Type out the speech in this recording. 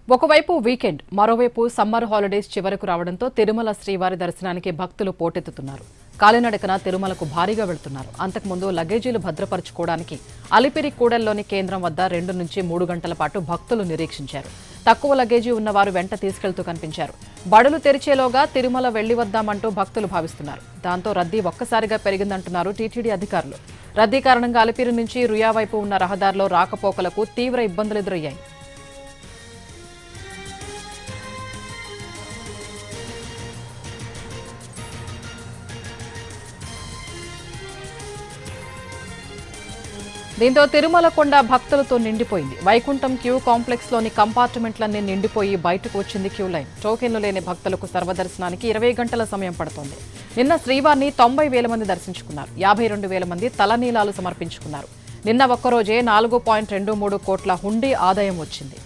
ఒకవైపు వీకెండ్, మరోవైపు summer holidays చివరకు రావడంతో తిరుమల శ్రీవారి దర్శనానికి భక్తులు పోటెత్తుతున్నారు. కాలినడకన తిరుమలకు భారీగా వెళ్తున్నారు. అంతకుముందు లగేజీలు భద్రపరుచుకోవడానికి అలిపిరి కూడల్లోని కేంద్రం వద్ద 2 నుంచి 3 గంటల పాటు భక్తులు నిరీక్షించారు. తక్కువ లగేజీ ఉన్నవారు వెంట తీసుకెళ్తూ కనిపించారు. బడులు తెరిచేలోగా తిరుమల వెళ్లి వద్దామంటూ భక్తులు భావిస్తున్నారు. దాంతో రద్దీ ఒక్కసారిగా పెరిగిందంటున్నారు టీటీడీ అధికారులు. రద్దీ కారణంగా అలిపిరి నుంచి రుయా వైపు ఉన్న రహదారిలో రాకపోకలకు తీవ్ర ఇబ్బందులు ఎదురయ్యాయి. దీంతో తిరుమల కొండ భక్తులతో నిండిపోయింది. వైకుంఠం క్యూ కాంప్లెక్స్ లోని కంపార్ట్మెంట్లన్నీ నిండిపోయి బయటకు వచ్చింది క్యూ లైన్. టోకెన్లు లేని భక్తులకు సర్వదర్శనానికి 20 గంటల సమయం పడుతోంది. నిన్న శ్రీవారిని 90,000 మంది దర్శించుకున్నారు. 52,000 మంది తలనీలాలు సమర్పించుకున్నారు. నిన్న ఒక్కరోజే 4.23 కోట్ల హుండీ ఆదాయం వచ్చింది.